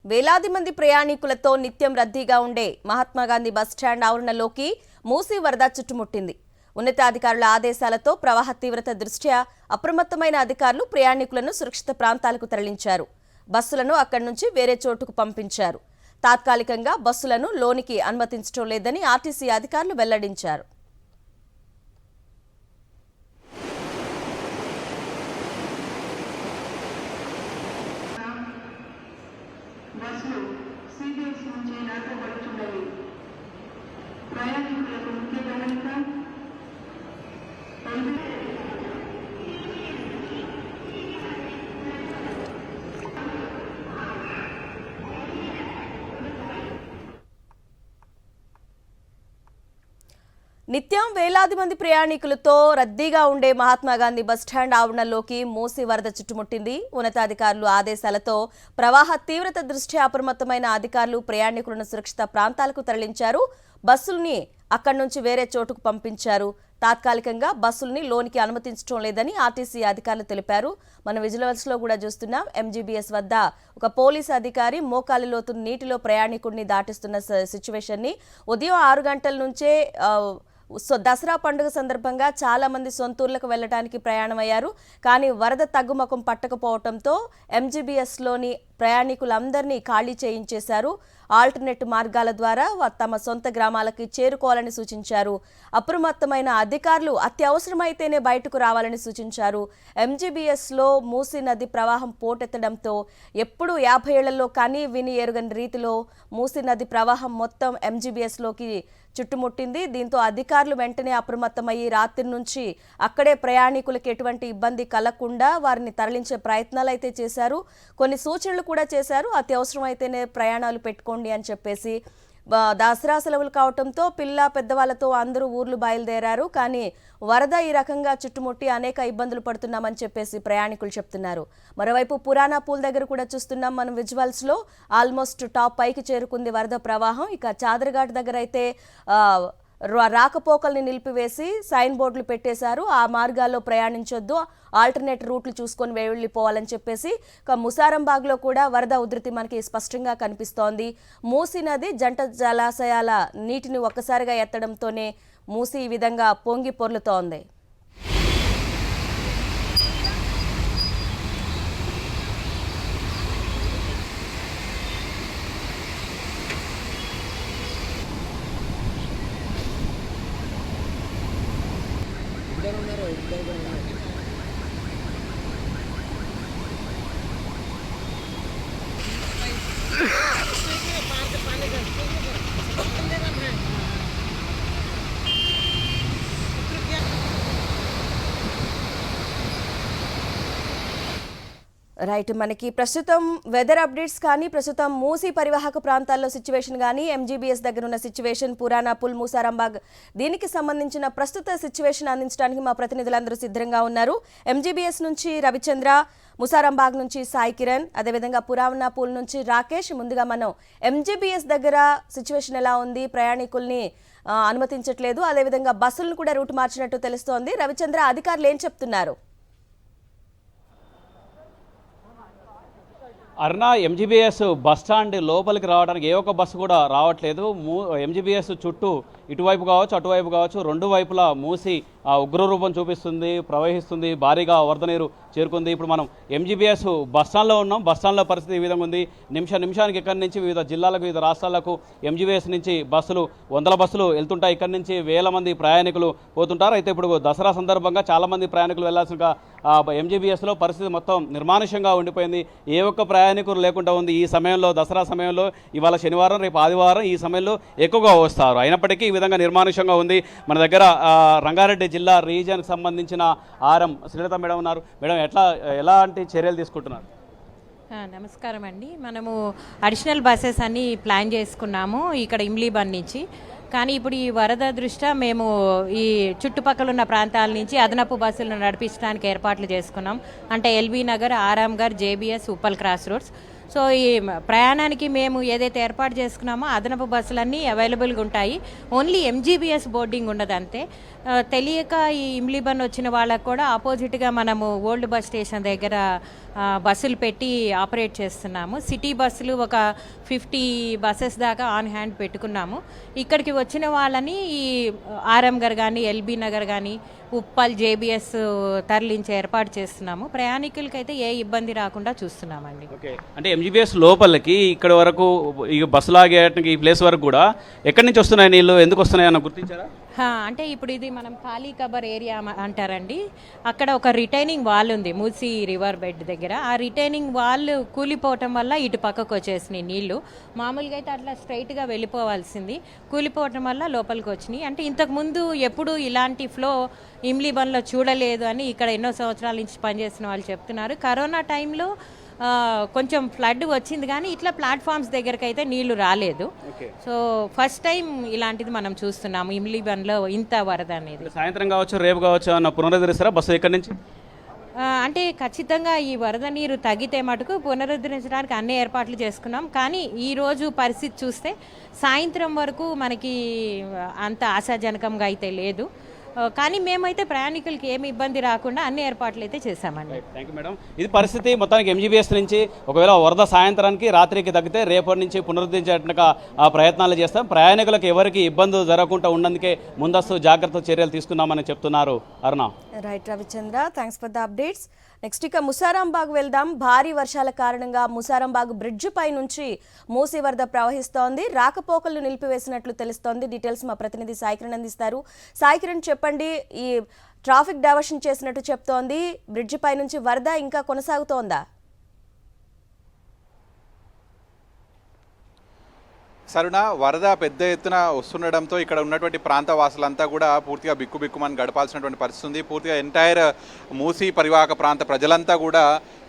వేలాది మంది ప్రయాణికులతో నిత్యం రద్దీగా ఉండే మహాత్మాగాంధీ బస్టాండ్ ఆవరణలోకి మూసీ వరద చుట్టుముట్టింది. ఉన్నతాధికారుల ఆదేశాలతో ప్రవాహ తీవ్రత దృష్ట్యా అప్రమత్తమైన అధికారులు ప్రయాణికులను సురక్షిత ప్రాంతాలకు తరలించారు. బస్సులను అక్కడి నుంచి వేరే చోటుకు పంపించారు. తాత్కాలికంగా బస్సులను లోనికి అనుమతించడం లేదని ఆర్టీసీ అధికారులు వెల్లడించారు. బస్సులు సిబిఎస్ నుంచి నడపబడుతున్నవి. ప్రయాణికులకు ముఖ్య గమనిక, నిత్యం వేలాది మంది ప్రయాణికులతో రద్దీగా ఉండే మహాత్మాగాంధీ బస్టాండ్ ఆవరణలోకి మూసీ వరద చుట్టుముట్టింది. ఉన్నతాధికారులు ఆదేశాలతో ప్రవాహ తీవ్రత దృష్ట్యా అప్రమత్తమైన అధికారులు ప్రయాణికులను సురక్షిత ప్రాంతాలకు తరలించారు. బస్సుల్ని అక్కడి నుంచి వేరే చోటుకు పంపించారు. తాత్కాలికంగా బస్సుల్ని లోనికి అనుమతించడం లేదని ఆర్టీసీ అధికారులు తెలిపారు. మన విజువల్స్ లో కూడా చూస్తున్నాం. ఎంజీబీఎస్ వద్ద ఒక పోలీసు అధికారి మోకాలి లోతు నీటిలో ప్రయాణికుడిని దాటిస్తున్న సిచ్యువేషన్ ని ఉదయం 6 గంటల నుంచే దసరా పండుగ సందర్భంగా చాలా మంది సొంతూర్లకు వెళ్లడానికి ప్రయాణమయ్యారు. కానీ వరద తగ్గుముఖం పట్టకపోవడంతో ఎంజీబీఎస్లోని ప్రయాణికులందరినీ ఖాళీ చేయించేశారు. ఆల్టర్నేట్ మార్గాల ద్వారా తమ సొంత గ్రామాలకి చేరుకోవాలని సూచించారు. అప్రమత్తమైన అధికారులు అత్యవసరమైతేనే బయటకు రావాలని సూచించారు. ఎంజీబీఎస్లో మూసీ నది ప్రవాహం పోటెత్తడంతో ఎప్పుడు 50 ఏళ్లలో కానీ విని ఎరుగని రీతిలో మూసీ నది ప్రవాహం మొత్తం ఎంజీబీఎస్లోకి చుట్టుముట్టింది. దీంతో అధికారులు వెంటనే అప్రమత్తమయ్యి రాత్రి నుంచి అక్కడే ప్రయాణికులకు ఎటువంటి ఇబ్బంది కలగకుండా వారిని తరలించే ప్రయత్నాలు అయితే చేశారు. కొన్ని సూచనలు కూడా చేశారు. అత్యవసరమైతేనే ప్రయాణాలు పెట్టుకోండి అని చెప్పేసి. దసరా సెలవులు కావడంతో పిల్ల పెద్దవాళ్లతో అందరూ ఊర్లు బయలుదేరారు. కానీ వరద ఈ రకంగా చుట్టుముట్టి అనేక ఇబ్బందులు పడుతున్నామని చెప్పేసి ప్రయాణికులు చెప్తున్నారు. మరోవైపు పురాణా పూల్ దగ్గర కూడా చూస్తున్నాం మనం విజువల్స్ లో. ఆల్మోస్ట్ టాప్ పైకి చేరుకుంది వరద ప్రవాహం. ఇక చాదరఘాట్ దగ్గర అయితే రాకపోకల్ని నిలిపివేసి సైన్ బోర్డులు పెట్టేశారు. ఆ మార్గాల్లో ప్రయాణించొద్దు, ఆల్టర్నేట్ రూట్లు చూసుకొని వెళ్ళిపోవాలని చెప్పేసి. ముసారంబాగ్లో కూడా వరద ఉధృతి మనకి స్పష్టంగా కనిపిస్తోంది. మూసీ నది జంట జలాశయాల నీటిని ఒక్కసారిగా ఎత్తడంతోనే మూసీ ఈ విధంగా పొంగి పొర్లుతోంది. రైట్, మనకి ప్రస్తుతం వెదర్ అప్డేట్స్ కానీ, ప్రస్తుతం మూసీ పరివాహక ప్రాంతాల్లో సిచ్యువేషన్ కానీ, ఎంజీబీఎస్ దగ్గర ఉన్న సిచ్యువేషన్, పురాణా పుల్, మూసారంబాగ్ దీనికి సంబంధించిన ప్రస్తుత సిచ్యువేషన్ అందించడానికి మా ప్రతినిధులందరూ సిద్ధంగా ఉన్నారు. ఎంజీబీఎస్ నుంచి రవిచంద్ర, ముసారంబాగ్ నుంచి సాయి కిరణ్, అదేవిధంగా పురాణా పూల్ నుంచి రాకేష్. ముందుగా మనం ఎంజీబీఎస్ దగ్గర సిచ్యువేషన్ ఎలా ఉంది? ప్రయాణికుల్ని అనుమతించట్లేదు, అదేవిధంగా బస్సులను కూడా రూట్ మార్చినట్టు తెలుస్తోంది. రవిచంద్ర, అధికారులు ఏం చెప్తున్నారు? అరుణ, ఎంజీబీఎస్ బస్టాండ్ లోపలికి రావడానికి ఏ ఒక్క బస్సు కూడా రావట్లేదు. ఎంజీబీఎస్ చుట్టూ ఇటువైపు కావచ్చు అటువైపు కావచ్చు రెండు వైపులా మూసి ఉగ్రరూపం చూపిస్తుంది, ప్రవహిస్తుంది, భారీగా వరద నీరు చేరుకుంది. ఇప్పుడు మనం ఎంజీబీఎస్ బస్టాండ్లో ఉన్నాం. బస్టాండ్లో పరిస్థితి ఈ విధంగా ఉంది. నిమిషానికి ఇక్కడి నుంచి వివిధ జిల్లాలకు, వివిధ రాష్ట్రాలకు ఎంజీబీఎస్ నుంచి బస్సులు, వందల బస్సులు వెళ్తుంటాయి. ఇక్కడి నుంచి వేల మంది ప్రయాణికులు పోతుంటారు. అయితే ఇప్పుడు దసరా సందర్భంగా చాలామంది ప్రయాణికులు వెళ్లాల్సిన ఎంజీబీఎస్లో పరిస్థితి మొత్తం నిర్మానుష్యంగా ఉండిపోయింది. ఏ ఒక్క ప్రయాణికులు లేకుండా ఉంది ఈ సమయంలో. దసరా సమయంలో ఇవాళ శనివారం, రేపు ఆదివారం, ఈ సమయంలో ఎక్కువగా వస్తారు. అయినప్పటికీ ఈ విధంగా నిర్మానుష్యంగా ఉంది. మన దగ్గర రంగారెడ్డి జిల్లా రీజియన్కి సంబంధించిన ఆర్ఎం శ్రీలత మేడం ఉన్నారు. మేడం, ఎలాంటి చర్యలు తీసుకుంటున్నారు? నమస్కారం అండి. మనము అడిషనల్ బస్సెస్ అన్ని ప్లాన్ చేసుకున్నాము ఇక్కడ ఇమ్లీబన్ నుంచి. కానీ ఇప్పుడు ఈ వరద దృష్ట్యా మేము ఈ చుట్టుపక్కల ఉన్న ప్రాంతాల నుంచి అదనపు బస్సులను నడిపించడానికి ఏర్పాట్లు చేసుకున్నాం. అంటే LB Nagar, Aramghar, JBS, Uppal cross roads. So ఈ ప్రయాణానికి మేము ఏదైతే ఏర్పాటు చేసుకున్నామో అదనపు బస్సులన్నీ అవైలబుల్గా ఉంటాయి. ఓన్లీ ఎంజీబీఎస్ బోర్డింగ్ ఉండదు అంతే. తెలియక ఈ ఇమ్లీబన్ వచ్చిన వాళ్ళకు కూడా ఆపోజిట్గా మనము ఓల్డ్ బస్ స్టేషన్ దగ్గర బస్సులు పెట్టి ఆపరేట్ చేస్తున్నాము. సిటీ బస్సులు ఒక 50 బస్సెస్ దాకా ఆన్ హ్యాండ్ పెట్టుకున్నాము. ఇక్కడికి వచ్చిన వాళ్ళని ఈ ఆర్ఎం గారు కానీ, ఎల్బీ నగర్ కానీ, ఉప్పల్, జేబీఎస్ తరలించి ఏర్పాటు చేస్తున్నాము. ప్రయాణికులకైతే ఏ ఇబ్బంది రాకుండా చూస్తున్నామండి. ఓకే, అంటే ఎంజీబీఎస్ లోపలికి ఇక్కడ వరకు ఈ బస్సు లాగేయడానికి ఈ ప్లేస్ వరకు కూడా ఎక్కడి నుంచి వస్తున్నాయి నీళ్ళు, ఎందుకు వస్తున్నాయి అన్న గుర్తించారా? అంటే ఇప్పుడు ఇది మనం ఖాళీ కబర్ ఏరియా అంటారండి. అక్కడ ఒక రిటైనింగ్ వాల్ ఉంది మూసీ రివర్ బెడ్ దగ్గర. ఆ రిటైనింగ్ వాల్ కూలిపోవటం వల్ల ఇటు పక్కకు వచ్చేసినాయి నీళ్లు. మామూలుగా అయితే అట్లా స్ట్రైట్గా వెళ్ళిపోవాల్సింది, కూలిపోవటం వల్ల లోపలికి వచ్చినాయి. అంటే ఇంతకుముందు ఎప్పుడు ఇలాంటి ఫ్లో ఇమ్లీబన్లో చూడలేదు అని ఇక్కడ ఎన్నో సంవత్సరాల నుంచి పనిచేసిన వాళ్ళు చెప్తున్నారు. కరోనా టైంలో కొంచెం ఫ్లడ్ వచ్చింది కానీ ఇట్లా ప్లాట్ఫామ్స్ దగ్గరికి అయితే నీళ్లు రాలేదు. సో ఫస్ట్ టైం ఇలాంటిది మనం చూస్తున్నాము ఇమ్లీబన్లో ఇంత వరద అనేది. సాయంత్రం కావచ్చు, రేపు కావచ్చు అన్న పునరుద్ధరిస్తారా బస్సు ఎక్కడి నుంచి? అంటే ఖచ్చితంగా ఈ వరద నీరు తగ్గితే మటుకు పునరుద్ధరించడానికి అన్ని ఏర్పాట్లు చేసుకున్నాం. కానీ ఈరోజు పరిస్థితి చూస్తే సాయంత్రం వరకు మనకి అంత ఆశాజనకంగా అయితే లేదు. కానీ మేమైతే ప్రయాణికులకి ఏమి ఇబ్బంది రాకుండా అన్ని ఏర్పాట్లు అయితే చేశామండి. Thank you madam. ఇది పరిస్థితి మొత్తానికి ఎంజీబీఎస్ నుంచి ఒకవేళ వరద సాయంత్రానికి రాత్రికి తగ్గితే రేపటి నుంచి పునరుద్ధరించేట్టుగా ప్రయత్నాలు చేస్తాం. ప్రయాణికులకు ఎవరికి ఇబ్బందులు జరగకుండా ఉన్నందుకే ముందస్తు జాగ్రత్త చర్యలు తీసుకున్నామని చెప్తున్నారు Aruna. Right Ravichandra, thanks for the updates. Next ఇక ముసారాంబాగ్ వెళ్దాం. భారీ వర్షాల కారణంగా ముసారాంబాగ్ బ్రిడ్జ్ పై నుంచి మూసీ వరద ప్రవహిస్తోంది. రాకపోకలు నిలిపివేసినట్లు తెలుస్తోంది. డీటెయిల్స్ మా ప్రతినిధి సాయికిరణ్ అందిస్తారు. సాయికిరణ్ చెప్పండి, ఈ ట్రాఫిక్ డైవర్షన్ చేసినట్టు చెప్తోంది. బ్రిడ్జ్ పై నుంచి వరద ఇంకా కొనసాగుతోందా? సరుణ, వరద పెద్ద ఎత్తున వస్తుండడంతో ఇక్కడ ఉన్నటువంటి ప్రాంత వాసులంతా కూడా పూర్తిగా బిక్కుబిక్కుమని గడపాల్సినటువంటి పరిస్థితి ఉంది. పూర్తిగా ఎంటైర్ మూసీ పరివాహక ప్రాంత ప్రజలంతా కూడా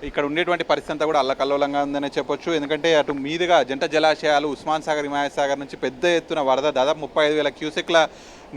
ఇక్కడ ఉండేటువంటి పరిస్థితి అంతా కూడా అల్లకల్లోలంగా ఉందనే చెప్పొచ్చు. ఎందుకంటే అటు మీదుగా జంట జలాశయాలు ఉస్మాన్ సాగర్, హిమాయత్ సాగర్ నుంచి పెద్ద ఎత్తున వరద, దాదాపు 35,000 క్యూసెక్ల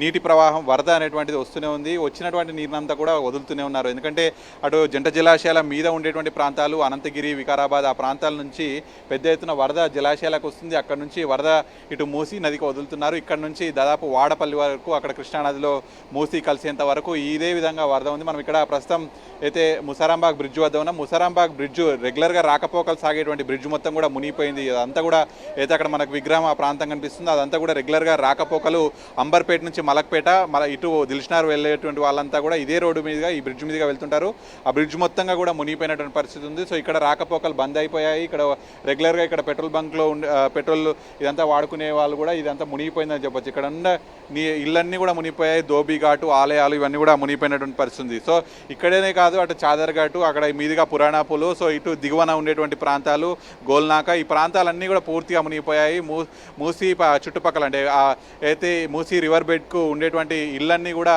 నీటి ప్రవాహం వరద అనేటువంటిది వస్తూనే ఉంది. వచ్చినటువంటి నీరునంతా కూడా వదులుతూనే ఉన్నారు. ఎందుకంటే అటు జంట జలాశయాల మీద ఉండేటువంటి ప్రాంతాలు అనంతగిరి, వికారాబాద్ ఆ ప్రాంతాల నుంచి పెద్ద ఎత్తున వరద జలాశయాలకు వస్తుంది. అక్కడ నుంచి వరద ఇటు మూసీ నదికి వదులుతున్నారు. ఇక్కడ నుంచి దాదాపు వాడపల్లి వరకు, అక్కడ కృష్ణానదిలో మూసీ కలిసేంత వరకు ఇదే విధంగా వరద ఉంది. మనం ఇక్కడ ప్రస్తుతం అయితే ముసారాంబాగ్ బ్రిడ్జ్ వద్ద ఉన్నాం. ముసారాంబాగ్ బ్రిడ్జ్ రెగ్యులర్గా రాకపోకలు సాగేటువంటి బ్రిడ్జ్ మొత్తం కూడా మునిగిపోయింది. అదంతా కూడా అయితే అక్కడ మనకు విగ్రహం ఆ ప్రాంతం కనిపిస్తుంది. అదంతా కూడా రెగ్యులర్గా రాకపోకలు అంబర్పేట నుంచి మలక్పేట, ఇటు దిల్షనార్ వెళ్ళేటువంటి వాళ్ళంతా కూడా ఇదే రోడ్డు మీదుగా ఈ బ్రిడ్జ్ మీదుగా వెళ్తుంటారు. ఆ బ్రిడ్జ్ మొత్తంగా కూడా మునిగిపోయినటువంటి పరిస్థితి ఉంది. సో ఇక్కడ రాకపోకలు బంద్ అయిపోయాయి. ఇక్కడ రెగ్యులర్గా ఇక్కడ పెట్రోల్ బంక్లో పెట్రోల్ ఇదంతా వాడుకునే వాళ్ళు కూడా ఇదంతా మునిగిపోయిందని చెప్పొచ్చు. ఇక్కడ ఉన్న ఇళ్ళన్నీ కూడా మునిగిపోయాయి. ధోబీ ఘాటు, ఆలయాలు ఇవన్నీ కూడా మునిగిపోయినటువంటి పరిస్థితి ఉంది. సో ఇక్కడనే కాదు, అటు చాదర్ ఘాటు, అక్కడ మీదుగా పురాణాపులు, సో ఇటు దిగువన ఉండేటువంటి ప్రాంతాలు, గోల్నాక, ఈ ప్రాంతాలన్నీ కూడా పూర్తిగా మునిగిపోయాయి. మూసీ చుట్టుపక్కల అంటే అయితే మూసీ రివర్ బెడ్కు ఉండేటువంటి ఇళ్ళన్నీ కూడా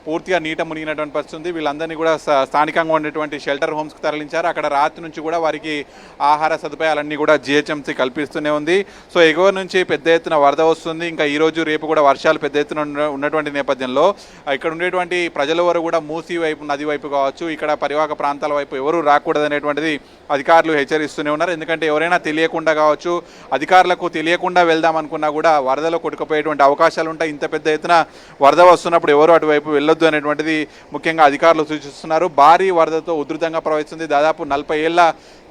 పూర్తిగా నీట మునిగినటువంటి పరిస్థితి ఉంది. వీళ్ళందరినీ కూడా స్థానికంగా ఉండేటువంటి షెల్టర్ హోమ్స్కి తరలించారు. అక్కడ రాత్రి నుంచి కూడా వారికి ఆహార సదుపాయాలన్నీ కూడా జిహెచ్ఎంసీ కల్పిస్తూనే ఉంది. సో ఎగువ నుంచి పెద్ద ఎత్తున వరద వస్తుంది. ఇంకా ఈరోజు రేపు కూడా వర్షాలు పెద్ద ఎత్తున ఉన్నటువంటి నేపథ్యంలో ఇక్కడ ఉండేటువంటి ప్రజల కూడా మూసీ వైపు, నది వైపు కావచ్చు, ఇక్కడ పరివాహక ప్రాంతాల వైపు ఎవరు రాకూడదనేటువంటిది అధికారులు హెచ్చరిస్తూనే ఉన్నారు. ఎందుకంటే ఎవరైనా తెలియకుండా కావచ్చు, అధికారులకు తెలియకుండా వెళ్దాం అనుకున్నా కూడా వరదలో కొట్టుకుపోయేటువంటి అవకాశాలు ఉంటాయి. ఇంత పెద్ద ఎత్తున వరద వస్తున్నప్పుడు ఎవరు అటువైపు వెళ్ళొద్దు అనేటువంటిది ముఖ్యంగా అధికారులు సూచిస్తున్నారు. భారీ వరదతో ఉధృతంగా ప్రవహిస్తుంది. దాదాపు 40 ఏళ్ల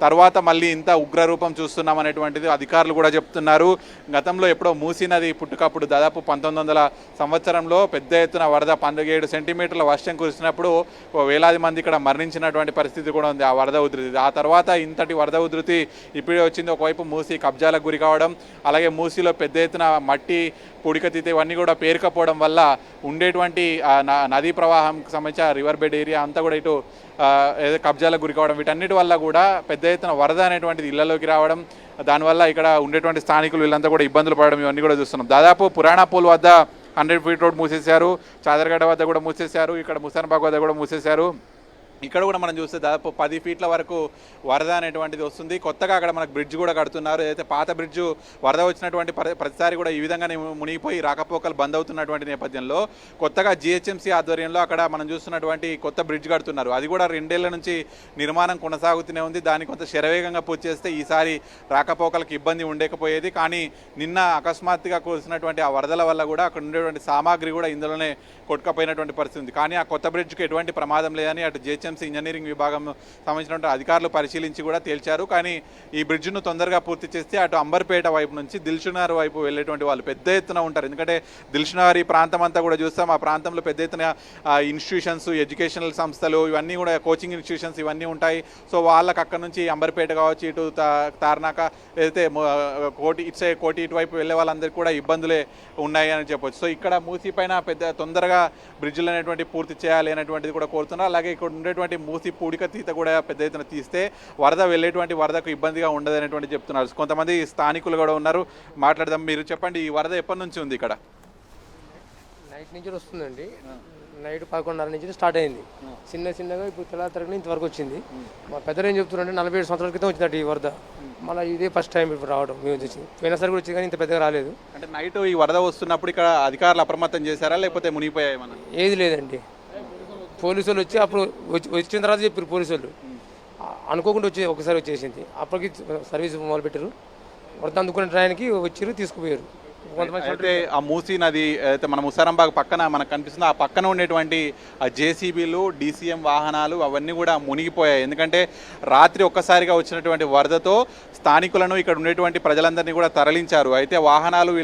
తర్వాత మళ్ళీ ఇంత ఉగ్రరూపం చూస్తున్నాం అనేటువంటిది అధికారులు కూడా చెప్తున్నారు. గతంలో ఎప్పుడో మూసీ నది పుట్టుకప్పుడు దాదాపు 1900 సంవత్సరంలో పెద్ద ఎత్తున వరద 17 సెంటీమీటర్ల వర్షం కురిసినప్పుడు వేలాది మంది ఇక్కడ మరణించినటువంటి పరిస్థితి కూడా ఉంది ఆ వరద ఉధృతి. ఆ తర్వాత ఇంతటి వరద ఉధృతి ఇప్పుడే వచ్చింది. ఒకవైపు మూసీ కబ్జాలకు గురి కావడం, అలాగే మూసీలో పెద్ద ఎత్తున మట్టి, పూడికతీత ఇవన్నీ కూడా పేరుకపోవడం వల్ల ఉండేటువంటి నదీ ప్రవాహంకి సంబంధించిన రివర్ బెడ్ ఏరియా అంతా కూడా ఇటు కబ్జాలకు గురి కావడం, వీటన్నిటి వల్ల కూడా పెద్ద ఎత్తున వరద అనేటువంటిది ఇళ్లలోకి రావడం, దానివల్ల ఇక్కడ ఉండేటువంటి స్థానికులు వీళ్ళంతా కూడా ఇబ్బందులు పడడం ఇవన్నీ కూడా చూస్తున్నాం. దాదాపు పురాణాపూల్ వద్ద 100 ఫీట్ రోడ్ మూసేశారు, చాదర్గడ్డ వద్ద కూడా మూసేశారు, ఇక్కడ ముసారాంబాగ్ వద్ద కూడా మూసేశారు. ఇక్కడ కూడా మనం చూస్తే దాదాపు 10 ఫీట్ల వరకు వరద అనేటువంటిది వస్తుంది. కొత్తగా అక్కడ మనకు బ్రిడ్జ్ కూడా కడుతున్నారు. ఏదైతే పాత బ్రిడ్జ్ వరద వచ్చినటువంటి ప్రతిసారి కూడా ఈ విధంగానే మునిగిపోయి రాకపోకలు బంద్ అవుతున్నటువంటి నేపథ్యంలో కొత్తగా జిహెచ్ఎంసీ ఆధ్వర్యంలో అక్కడ మనం చూస్తున్నటువంటి కొత్త బ్రిడ్జ్ కడుతున్నారు. అది కూడా 2 ఏళ్ల నుంచి నిర్మాణం కొనసాగుతూనే ఉంది. దాన్ని కొంత శరవేగంగా పూర్తి చేస్తే ఈసారి రాకపోకలకు ఇబ్బంది ఉండకపోయేది. కానీ నిన్న అకస్మాత్తుగా కురిసినటువంటి ఆ వరదల వల్ల కూడా అక్కడ ఉండేటువంటి సామాగ్రి కూడా ఇందులోనే కొట్టుకపోయినటువంటి పరిస్థితి ఉంది. కానీ ఆ కొత్త బ్రిడ్జ్కి ఎటువంటి ప్రమాదం లేదని అటు జిహెచ్ఎంసీ ఇంజనీరింగ్ విభాగం సంబంధించినటువంటి అధికారులు పరిశీలించి కూడా తేల్చారు. కానీ ఈ బ్రిడ్జ్ను తొందరగా పూర్తి చేస్తే అటు అంబర్పేట వైపు నుంచి దిల్సుఖ్నగర్ వైపు వెళ్ళేటువంటి వాళ్ళు పెద్ద ఎత్తున ఉంటారు. ఎందుకంటే దిల్సుఖ్నగర్ ఈ ప్రాంతం అంతా కూడా చూస్తాం. ఆ ప్రాంతంలో పెద్ద ఎత్తున ఇన్స్టిట్యూషన్స్, ఎడ్యుకేషనల్ సంస్థలు ఇవన్నీ కూడా కోచింగ్ ఇన్స్టిట్యూషన్స్ ఇవన్నీ ఉంటాయి. సో వాళ్ళకి అక్కడ నుంచి అంబర్పేట కావచ్చు, ఇటు తార్నాక ఏదైతే కోటి ఇటువైపు వెళ్ళే వాళ్ళందరికీ కూడా ఇబ్బందులే ఉన్నాయి అని చెప్పొచ్చు. సో ఇక్కడ మూసీ పైన పెద్ద తొందరగా బ్రిడ్జ్లు అనేటువంటి పూర్తి చేయాలి అనేటువంటిది కూడా కోరుతున్నారు. అలాగే ఇక్కడ ఉండేటువంటి మూసి పూడిక తీత కూడా పెద్ద ఎత్తున తీస్తే వరదకు ఇబ్బందిగా ఉండదు అనేటువంటి చెప్తున్నారు. కొంతమంది స్థానికులు కూడా ఉన్నారు, మాట్లాడదాం. మీరు చెప్పండి, ఈ వరద ఎప్పటి నుంచి ఉంది ఇక్కడ? నైట్ నుంచి వస్తుందండి. నైట్ 11:30 నుంచి స్టార్ట్ అయింది. చిన్నగా ఇప్పుడు తెల్లారి ఇంతవరకు వచ్చింది. మా పెద్దలు ఏం చెప్తున్నారంటే 47 సంవత్సరాల క్రితం వచ్చినట్టు ఈ వరద. మళ్ళీ ఇదే ఫస్ట్ టైం ఇప్పుడు రావడం. మేము వచ్చి పోయినసారి కూడా వచ్చింది కానీ ఇంత పెద్దగా రాలేదు. అంటే నైట్ ఈ వరద వస్తున్నప్పుడు ఇక్కడ అధికారులు అప్రమత్తం చేశారా లేకపోతే మునిగిపోయాయి? మనం ఏది లేదండి. పోలీసు వాళ్ళు వచ్చి అప్పుడు వచ్చిన తర్వాత చెప్పారు. పోలీసు వాళ్ళు అనుకోకుండా ఒకసారి వచ్చేసింది. అప్పటికి సర్వీస్ మొదలుపెట్టారు. వరద అందుకునే ట్రైన్కి వచ్చారు, తీసుకుపోయారు. అయితే ఆ మూసీ నది అయితే మన ముసారంబాగ్ పక్కన మనకు కనిపిస్తుంది. ఆ పక్కన ఉండేటువంటి ఆ జేసీబీలు, డీసీఎం వాహనాలు అవన్నీ కూడా మునిగిపోయాయి. ఎందుకంటే రాత్రి ఒక్కసారిగా వచ్చినటువంటి వరదతో స్థానికులను, ఇక్కడ ఉండేటువంటి ప్రజలందరినీ కూడా తరలించారు. అయితే వాహనాలు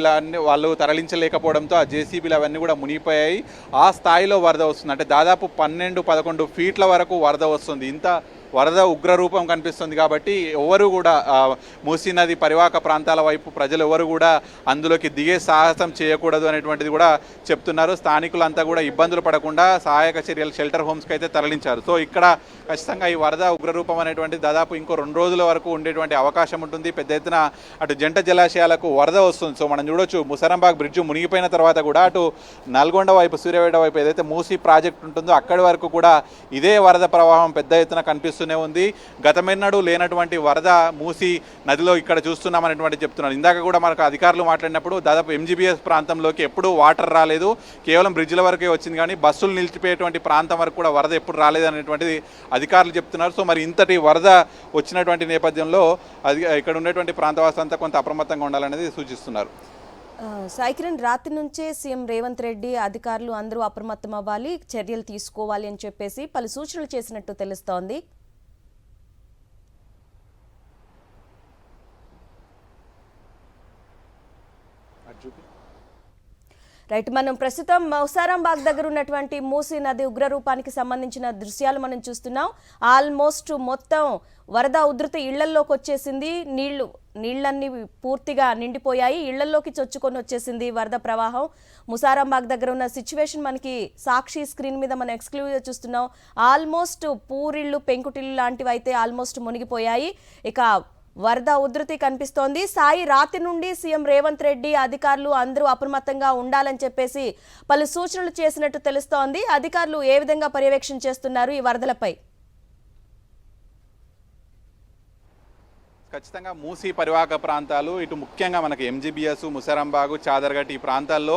వాళ్ళు తరలించలేకపోవడంతో ఆ జేసీబీలు అవన్నీ కూడా మునిగిపోయాయి. ఆ స్థాయిలో వరద వస్తుంది. అంటే దాదాపు 12-11 ఫీట్ల వరకు వరద వస్తుంది. ఇంత వరద ఉగ్రరూపం కనిపిస్తుంది. కాబట్టి ఎవరు కూడా మూసీ నది పరివాహక ప్రాంతాల వైపు ప్రజలు ఎవరు కూడా అందులోకి దిగే సాహసం చేయకూడదు అనేటువంటిది కూడా చెప్తున్నారు. స్థానికులంతా కూడా ఇబ్బందులు పడకుండా సహాయక చర్యలు షెల్టర్ హోమ్స్కి అయితే తరలించారు. సో ఇక్కడ ఖచ్చితంగా ఈ వరద ఉగ్రరూపం అనేటువంటిది దాదాపు ఇంకో 2 రోజుల వరకు ఉండేటువంటి అవకాశం ఉంటుంది. పెద్ద ఎత్తున అటు జంట జలాశయాలకు వరద వస్తుంది. సో మనం చూడొచ్చు, ముసారంబాగ్ బ్రిడ్జ్ మునిగిపోయిన తర్వాత కూడా అటు నల్గొండ వైపు, సూర్యాపేట వైపు ఏదైతే మూసీ ప్రాజెక్ట్ ఉంటుందో అక్కడి వరకు కూడా ఇదే వరద ప్రవాహం పెద్ద ఎత్తున కనిపిస్తుంది ఉంది. గతమెన్నడూ లేనటువంటి వరద మూసీ నదిలో ఇక్కడ చూస్తున్నామనేటువంటి చెప్తున్నారు. ఇందాక కూడా మనకు అధికారులు మాట్లాడినప్పుడు దాదాపు ఎంజీబీఎస్ ప్రాంతంలోకి ఎప్పుడూ వాటర్ రాలేదు, కేవలం బ్రిడ్జ్ల వరకే వచ్చింది. కానీ బస్సులు నిలిచిపోయేటువంటి ప్రాంతం వరకు కూడా వరద ఎప్పుడు రాలేదు అనేటువంటిది అధికారులు చెప్తున్నారు. సో మరి ఇంతటి వరద వచ్చినటువంటి నేపథ్యంలో ఇక్కడ ఉండేటువంటి ప్రాంతవాసులంతా కొంత అప్రమత్తంగా ఉండాలనేది సూచిస్తున్నారు. సాయికిరణ్, రాత్రి నుంచే సీఎం రేవంత్ రెడ్డి అధికారులు అందరూ అప్రమత్తం అవ్వాలి, చర్యలు తీసుకోవాలి అని చెప్పేసి పలు సూచనలు చేసినట్టు తెలుస్తోంది. రైట్, మనం ప్రస్తుతం ముసారంబాగ్ దగ్గర ఉన్నటువంటి మూసీ నది ఉగ్రరూపానికి సంబంధించిన దృశ్యాలు మనం చూస్తున్నాం. ఆల్మోస్ట్ మొత్తం వరద ఉధృతి ఇళ్లల్లోకి వచ్చేసింది. నీళ్ళన్నీ పూర్తిగా నిండిపోయాయి, ఇళ్లల్లోకి చొచ్చుకొని వచ్చేసింది వరద ప్రవాహం. ముసారంబాగ్ దగ్గర ఉన్న సిచ్యువేషన్ మనకి సాక్షి స్క్రీన్ మీద మనం ఎక్స్క్లూజివ్గా చూస్తున్నాం. ఆల్మోస్ట్ పూరిళ్ళు, పెంకుటిళ్ళు లాంటివి అయితే ఆల్మోస్ట్ మునిగిపోయాయి. ఇక వరద ఉధృతి కనిపిస్తోంది. సాయి, రాత్రి నుండి సీఎం రేవంత్ రెడ్డి అధికారులు అందరూ అప్రమత్తంగా ఉండాలని చెప్పేసి పలు సూచనలు చేసినట్టు తెలుస్తోంది. అధికారులు ఏ విధంగా పర్యవేక్షణ చేస్తున్నారు ఈ వరదలపై? ఖచ్చితంగా మూసీ పరివాహక ప్రాంతాలు, ఇటు ముఖ్యంగా మనకి ఎంజీబీఎస్, ముసారంబాగు, చాదర్గట్ ఈ ప్రాంతాల్లో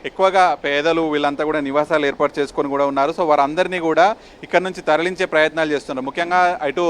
ఎక్కువగా పేదలు వీళ్ళంతా కూడా నివాసాలు ఏర్పాటు చేసుకొని కూడా ఉన్నారు. సో వారందరినీ కూడా ఇక్కడ నుంచి తరలించే ప్రయత్నాలు చేస్తున్నారు. ముఖ్యంగా ఇటు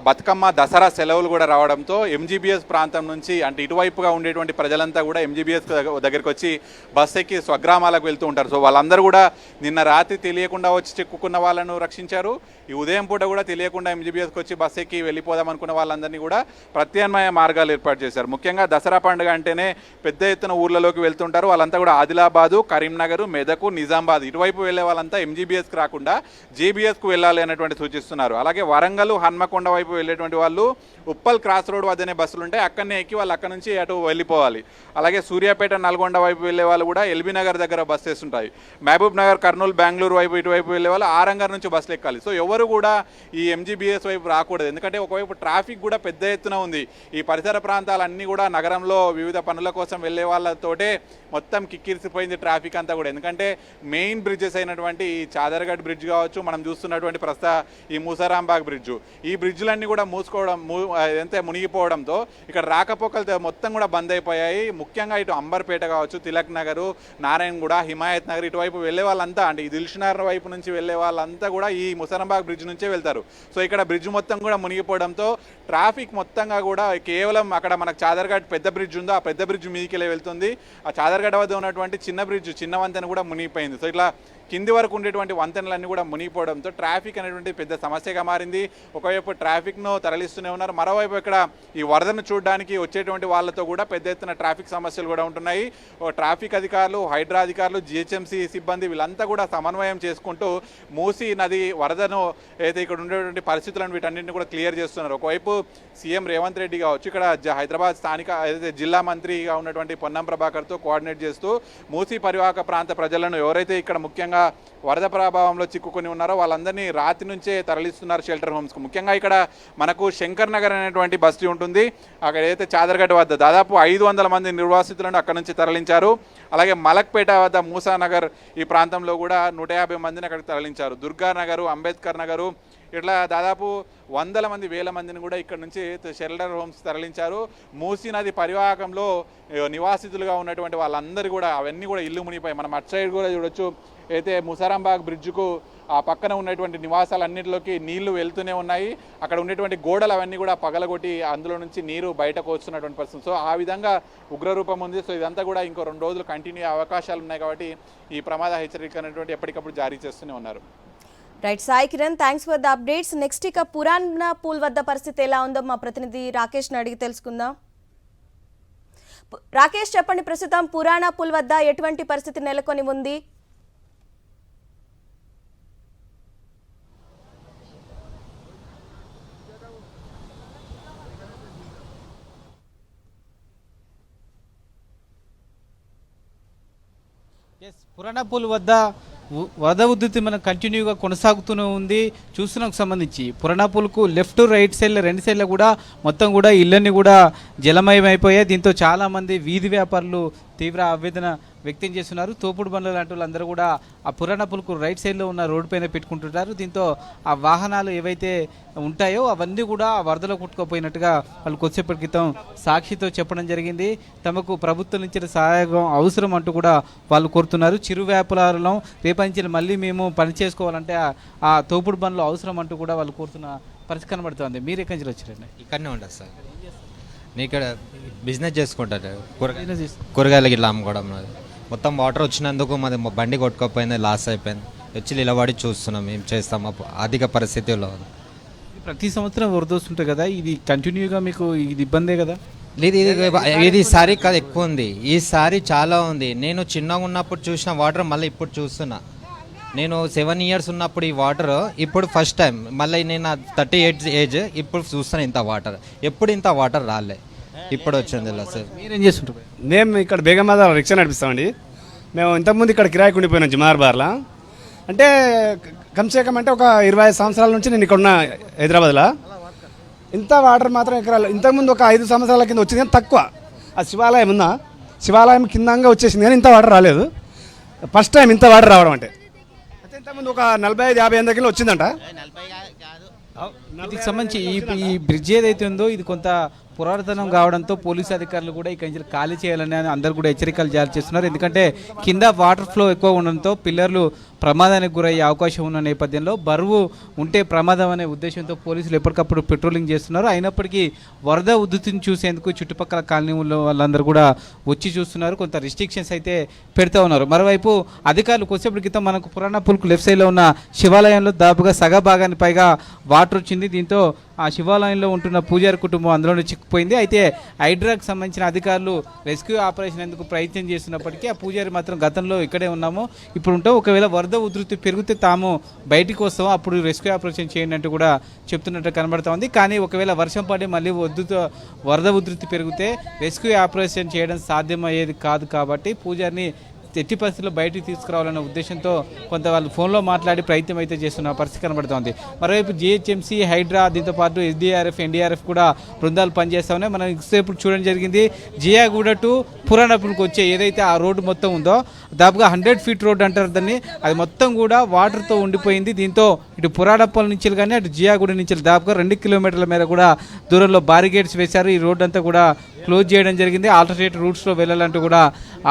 బతుకమ్మ, దసరా సెలవులు కూడా రావడంతో ఎంజీబీఎస్ ప్రాంతం నుంచి అంటే ఇటువైపుగా ఉండేటువంటి ప్రజలంతా కూడా ఎంజీబీఎస్ దగ్గరికి వచ్చి బస్ ఎక్కి స్వగ్రామాలకు వెళ్తూ ఉంటారు. సో వాళ్ళందరూ కూడా నిన్న రాత్రి తెలియకుండా వచ్చి చిక్కుకున్న వాళ్ళను రక్షించారు. ఈ ఉదయం పూట కూడా తెలియకుండా ఎంజీబీఎస్కి వచ్చి బస్ ఎక్కి వెళ్ళిపోదాం అనుకున్న వాళ్ళందరినీ కూడా ప్రత్యామ్నాయ మార్గాలు ఏర్పాటు చేశారు. ముఖ్యంగా దసరా పండుగ అంటేనే పెద్ద ఎత్తున ఊర్లలోకి వెళ్తుంటారు. వాళ్ళంతా కూడా ఆదిలాబాదు, కరీంనగర్, మెదకు, నిజామాబాద్ ఇటువైపు వెళ్ళే వాళ్ళంతా ఎంజీబీఎస్కి రాకుండా జేబీఎస్కు వెళ్ళాలి అనేటువంటి సూచిస్తున్నారు. అలాగే వరంగల్, హన్మకొండ వైపు వెళ్ళేటువంటి వాళ్ళు ఉప్పల్ క్రాస్ రోడ్ వద్దనే బస్సులు ఉంటాయి, అక్కడనే ఎక్కి వాళ్ళు అక్కడ నుంచి అటు వెళ్ళిపోవాలి. అలాగే సూర్యాపేట, నల్గొండ వైపు వెళ్ళే వాళ్ళు కూడా ఎల్బీ నగర్ దగ్గర బస్సెస్ ఉంటాయి. మహబూబ్ నగర్, కర్నూలు, బెంగళూరు వైపు ఇటువైపు వెళ్ళే వాళ్ళు ఆరంగర్ నుంచి బస్సులు ఎక్కాలి. సో ఎవరు కూడా ఈ ఎంజీబీఎస్ వైపు రాకూడదు. ఎందుకంటే ఒకవైపు ట్రాఫిక్ కూడా పెద్ద ఎత్తున ఉంది. ఈ పరిసర ప్రాంతాలన్నీ కూడా నగరంలో వివిధ పనుల కోసం వెళ్ళే వాళ్ళతోటే మొత్తం కిక్కిరిసిపోయింది ట్రాఫిక్ అంతా కూడా. ఎందుకంటే మెయిన్ బ్రిడ్జెస్ అయినటువంటి ఈ చాదర్గఢ్ బ్రిడ్జ్ కావచ్చు, మనం చూస్తున్నటువంటి ప్రస్తుత ఈ మూసారాంబాగ్ బ్రిడ్జ్, ఈ బ్రిడ్జ్లన్నీ కూడా ఎంత మునిగిపోవడంతో ఇక్కడ రాకపోకలు మొత్తం కూడా బంద్ అయిపోయాయి. ముఖ్యంగా ఇటు అంబర్పేట కావచ్చు, తిలక్ నగరు, నారాయణగూడ, హిమాయత్ నగర్ ఇటువైపు వెళ్ళే వాళ్ళంతా, అంటే ఈ దిల్షునగర్ వైపు నుంచి వెళ్ళే వాళ్ళంతా కూడా ఈ మూసారాంబాగ్ బ్రిడ్జ్ నుంచే వెళ్తారు. సో ఇక్కడ బ్రిడ్జ్ మొత్తం కూడా మునిగిపోవడంతో ట్రాఫిక్ మొత్తంగా కూడా కేవలం అక్కడ మనకు చాదర్గఢ్ పెద్ద బ్రిడ్జ్ ఉందో ఆ పెద్ద బ్రిడ్జ్ మీదకి వెళ్తుంది. ఆ చాదర్గఢ్ వద్ద ఉన్నటువంటి చిన్న బ్రిడ్జ్, చిన్న వంతెన కూడా మునిగిపోయింది. సో ఇట్లా కింది వరకు ఉండేటువంటి వంతెనలన్నీ కూడా మునిగిపోవడంతో ట్రాఫిక్ అనేటువంటి పెద్ద సమస్యగా మారింది. ఒకవైపు ట్రాఫిక్ను తరలిస్తూనే ఉన్నారు, మరోవైపు ఇక్కడ ఈ వరదను చూడడానికి వచ్చేటువంటి వాళ్ళతో కూడా పెద్ద ఎత్తున ట్రాఫిక్ సమస్యలు కూడా ఉంటున్నాయి. ట్రాఫిక్ అధికారులు, హైడ్రా అధికారులు, జిహెచ్ఎంసీ సిబ్బంది వీళ్ళంతా కూడా సమన్వయం చేసుకుంటూ మూసీ నది వరదను అయితే ఇక్కడ ఉండేటువంటి పరిస్థితులను వీటన్నింటిని కూడా క్లియర్ చేస్తున్నారు. ఒకవైపు సీఎం రేవంత్ రెడ్డి కావచ్చు, ఇక్కడ హైదరాబాద్ స్థానిక ఏదైతే జిల్లా మంత్రిగా ఉన్నటువంటి పొన్నం ప్రభాకర్తో కోఆర్డినేట్ చేస్తూ మూసీ పరివాహక ప్రాంత ప్రజలను ఎవరైతే ఇక్కడ ముఖ్యంగా వరద ప్రభావంలో చిక్కుకొని ఉన్నారో వాళ్ళందరినీ రాత్రి నుంచే తరలిస్తున్నారు షెల్టర్ హోమ్స్కు. ముఖ్యంగా ఇక్కడ మనకు శంకర్ నగర్ అనేటువంటి బస్తీ ఉంటుంది, అక్కడ ఏదైతే చాదర్గఢ్ వద్ద దాదాపు 500 మంది నిర్వాసితులను అక్కడ నుంచి తరలించారు. అలాగే మలక్పేట వద్ద మూసానగర్ ఈ ప్రాంతంలో కూడా 150 మందిని అక్కడికి తరలించారు. దుర్గా నగరు, అంబేద్కర్ నగరు ఇట్లా దాదాపు 100 మంది, 1000 మందిని కూడా ఇక్కడ నుంచి షెల్టర్ హోమ్స్ తరలించారు. మూసీ నది పరివాహకంలో నివాసితులుగా ఉన్నటువంటి వాళ్ళందరూ కూడా అవన్నీ కూడా ఇల్లు మునిగిపోయి, మనం అటు సైడ్ కూడా చూడొచ్చు, అయితే మూసారాంబాగ్ బ్రిడ్జ్కు ఆ పక్కన ఉన్నటువంటి నివాసాలన్నింటిలోకి నీళ్లు వెళ్తూనే ఉన్నాయి. అక్కడ ఉండేటువంటి గోడలు అవన్నీ కూడా పగలగొట్టి అందులో నుంచి నీరు బయటకు వస్తున్నటువంటి పరిస్థితి. సో ఆ విధంగా ఉగ్రరూపం ఉంది. సో ఇదంతా కూడా ఇంకో 2 రోజులు కంటిన్యూ అవకాశాలు ఉన్నాయి కాబట్టి ఈ ప్రమాద హెచ్చరిక అనేటువంటి ఎప్పటికప్పుడు జారీ చేస్తూనే ఉన్నారు. Right Sai Kiran, thanks for the updates. Next ఇక పురాణ పూల్ వద్ద పరిస్థితి ఎలా ఉందో మా ప్రతినిధి రాకేష్ని అడిగి తెలుసుకుందాం. రాకేష్ చెప్పండి, ప్రస్తుతం పురాణ పూల్ వద్ద ఎటువంటి పరిస్థితి నెలకొని ఉంది? పురాణపూల్ వద్ద వరద ఉధృతి మనం కంటిన్యూగా కొనసాగుతూనే ఉంది. చూస్తున్నాకు సంబంధించి పురాణపూల్కు లెఫ్ట్ రైట్ సైడ్లో 2 సైడ్లో కూడా మొత్తం కూడా ఇళ్ళన్నీ కూడా జలమయం అయిపోయాయి. దీంతో చాలామంది వీధి వ్యాపారులు తీవ్ర ఆవేదన వ్యక్తం చేస్తున్నారు. తోపుడు బండ్లు లాంటి వాళ్ళందరూ కూడా ఆ పురాణపూల్కు రైట్ సైడ్లో ఉన్న రోడ్డు పైన పెట్టుకుంటుంటారు. దీంతో ఆ వాహనాలు ఏవైతే ఉంటాయో అవన్నీ కూడా ఆ వరదలో కొట్టుకుపోయినట్టుగా వాళ్ళు కొద్దిసేపటి క్రితం సాక్షితో చెప్పడం జరిగింది. తమకు ప్రభుత్వం నుంచి సహాయం అవసరం అంటూ కూడా వాళ్ళు కోరుతున్నారు. చిరు వ్యాపారులను రేపటి మళ్ళీ మేము పని చేసుకోవాలంటే ఆ తోపుడు బండ్లు అవసరం అంటూ కూడా వాళ్ళు కోరుతున్న పరిస్థితి కనబడుతుంది. మీరు ఎక్కడి నుంచి వచ్చారండి? ఇక్కడనే ఉండదు సార్, నేను ఇక్కడ బిజినెస్ చేసుకుంటాను, కూరగాయలకి ఇట్లా అమ్ముకోవడం. మొత్తం వాటర్ వచ్చినందుకు మాది బండి కొట్టుకోపోయింది, లాస్ అయిపోయింది. వచ్చి నిలబడి చూస్తున్నాం ఏం చేస్తాం ఆర్థిక పరిస్థితుల్లో. ప్రతి సంవత్సరం వరద వస్తుంటాయి కదా, ఇది కంటిన్యూగా మీకు ఇది ఇబ్బందే కదా? లేదు, ఇది ఈసారి కాదు ఎక్కువ ఉంది, ఈసారి చాలా ఉంది. నేను చిన్నగా ఉన్నప్పుడు చూసిన వాటర్ మళ్ళీ ఇప్పుడు చూస్తున్నా. నేను 7 years ఉన్నప్పుడు ఈ వాటర్ ఇప్పుడు ఫస్ట్ టైం, మళ్ళీ నేను 38 ఏజ్ ఇప్పుడు చూస్తాను ఇంత వాటర్. ఎప్పుడు ఇంత వాటర్ రాలే, ఇప్పుడు వచ్చింది. సార్ మీరేం చేస్తుంటారు? మేము ఇక్కడ బేగమాద రిక్షా నడిపిస్తామండి. మేము ఇంతకుముందు ఇక్కడ కిరాయికి ఉండిపోయినాం జమార్ బార్లా. అంటే కమ్సే కమ్ అంటే ఒక 25 సంవత్సరాల నుంచి నేను ఇక్కడ ఉన్న హైదరాబాద్లో. ఇంత వాటర్ మాత్రం ఎకరాలు ఇంతకుముందు ఒక 5 సంవత్సరాల కింద వచ్చింది కానీ తక్కువ. ఆ శివాలయం ఉందా, శివాలయం కిందంగా వచ్చేసింది కానీ ఇంత వాటర్ రాలేదు. ఫస్ట్ టైం ఇంత వాటర్ రావడం అంటే ఇంతకుముందు ఒక 45-50 కిలో వచ్చిందంట. దీనికి సంబంధించి ఈ బ్రిడ్జ్ ఏదైతే ఉందో ఇది కొంత పురాతనం కావడంతో పోలీసు అధికారులు కూడా ఇక్కడి నుంచి ఖాళీ చేయాలని అందరూ కూడా హెచ్చరికలు జారీ చేస్తున్నారు. ఎందుకంటే కింద వాటర్ ఫ్లో ఎక్కువ ఉండడంతో పిల్లర్లు ప్రమాదానికి గురయ్యే అవకాశం ఉన్న నేపథ్యంలో బరువు ఉంటే ప్రమాదం అనే ఉద్దేశంతో పోలీసులు ఎప్పటికప్పుడు పెట్రోలింగ్ చేస్తున్నారు. అయినప్పటికీ వరద ఉధృతిని చూసేందుకు చుట్టుపక్కల కాలనీ వాళ్ళందరూ కూడా వచ్చి చూస్తున్నారు. కొంత రిస్ట్రిక్షన్స్ అయితే పెడతా ఉన్నారు. మరోవైపు అధికారులు కొద్దిసేపటి క్రితం మనకు పురాణపూల్కు లెఫ్ట్ సైడ్లో ఉన్న శివాలయంలో దాదాపుగా సగ భాగానికి పైగా వాటర్ వచ్చింది. దీంతో ఆ శివాలయంలో ఉంటున్న పూజారి కుటుంబం అందులోనే చిక్కుపోయింది. అయితే హైడ్రాకి సంబంధించిన అధికారులు రెస్క్యూ ఆపరేషన్ ఎందుకు ప్రయత్నం చేస్తున్నప్పటికీ ఆ పూజారి మాత్రం గతంలో ఇక్కడే ఉన్నాము, ఇప్పుడు ఉంటాం, ఒకవేళ వరద ఉధృతి పెరిగితే తాము బయటికి వస్తాము, అప్పుడు రెస్క్యూ ఆపరేషన్ చేయండి అంటూ కూడా చెప్తున్నట్టు కనబడతా ఉంది. కానీ ఒకవేళ వర్షం పడి మళ్ళీ వరద ఉధృతి పెరిగితే రెస్క్యూ ఆపరేషన్ చేయడం సాధ్యమయ్యేది కాదు. కాబట్టి పూజారిని ఎట్టి పరిస్థితుల్లో బయటికి తీసుకురావాలనే ఉద్దేశంతో కొంత వాళ్ళు ఫోన్లో మాట్లాడి ప్రయత్నం అయితే చేస్తున్న పరిస్థితి కనబడుతోంది. మరోవైపు జిహెచ్ఎంసీ, హైడ్రా, దీంతో పాటు ఎస్డీఆర్ఎఫ్, ఎన్డీఆర్ఎఫ్ కూడా బృందాలు పనిచేస్తా ఉన్నాయి. మనం ఇంతసేపు చూడడం జరిగింది జియాగూడ టు పురాణపురికి వచ్చే ఏదైతే ఆ రోడ్డు మొత్తం ఉందో దాదాపుగా 100 ఫీట్ రోడ్ అంటారు దాన్ని, అది మొత్తం కూడా వాటర్తో ఉండిపోయింది. దీంతో ఇటు పురాణప్పల నుంచి కానీ అటు జియాగూడ నుంచి దాదాపుగా 2 కిలోమీటర్ల మేర కూడా దూరంలో బారిగేట్స్ వేశారు. ఈ రోడ్ అంతా కూడా క్లోజ్ చేయడం జరిగింది. ఆల్టర్నేట్ రూట్స్లో వెళ్ళాలంటూ కూడా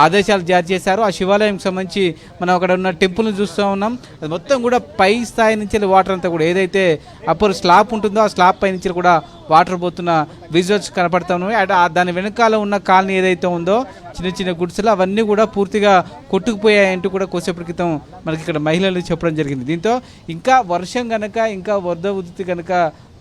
ఆదేశాలు జారీ చేశారు. ఆ శివాలయంకి సంబంధించి మనం అక్కడ ఉన్న టెంపుల్ని చూస్తూ ఉన్నాం. అది మొత్తం కూడా పై స్థాయి నుంచి వాటర్ అంతా కూడా ఏదైతే అప్పర్ స్లాబ్ ఉంటుందో ఆ స్లాబ్ పై నుంచి కూడా వాటర్ పోతున్న విజువల్స్ కనపడతా ఉన్నాయి. దాని వెనకాల ఉన్న కాలనీ ఏదైతే ఉందో చిన్న చిన్న గుడిసెలు అవన్నీ కూడా పూర్తిగా కొట్టుకుపోయాయంటూ కూడా కొద్దిసేపటి క్రితం మనకి ఇక్కడ మహిళలు చెప్పడం జరిగింది. దీంతో ఇంకా వర్షం కనుక ఇంకా వరద ఉధృతి కనుక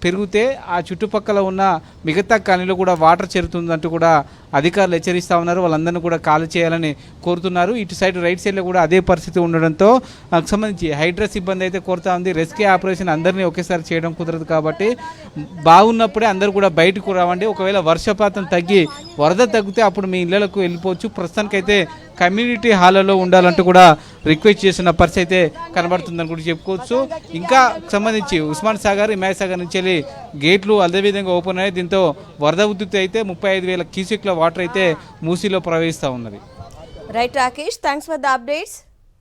పెరిగితే ఆ చుట్టుపక్కల ఉన్న మిగతా కాలనీలో కూడా వాటర్ చేరుతుందంటూ కూడా అధికారులు హెచ్చరిస్తూ ఉన్నారు. వాళ్ళందరినీ కూడా ఖాళీ చేయాలని కోరుతున్నారు. ఇటు సైడ్ రైట్ సైడ్లో కూడా అదే పరిస్థితి ఉండడంతో సంబంధించి హైడ్రా సిబ్బంది అయితే కోరుతా ఉంది. రెస్క్యూ ఆపరేషన్ అందరినీ ఒకేసారి చేయడం కుదరదు కాబట్టి బాగున్నప్పుడే అందరూ కూడా బయటకు రావండి. ఒకవేళ వర్షపాతం తగ్గి వరద తగ్గితే అప్పుడు మీ ఇళ్లకు వెళ్ళిపోవచ్చు. ప్రస్తుతానికైతే కమ్యూనిటీ హాల్లో ఉండాలంటూ కూడా రిక్వెస్ట్ చేసిన పరిస్థితి అయితే కనబడుతుందని కూడా చెప్పుకోవచ్చు. ఇంకా సంబంధించి ఉస్మాన్ సాగర్, హిమాయత్ సాగర్ నుంచి వెళ్ళి గేట్లు అదేవిధంగా ఓపెన్ అయ్యాయి. దీంతో వరద ఉధృతి అయితే 35,000 క్యూసెక్ల వాటర్ అయితే మూసీలో ప్రవహిస్తూ ఉన్నది. Right Rakesh, thanks for the updates.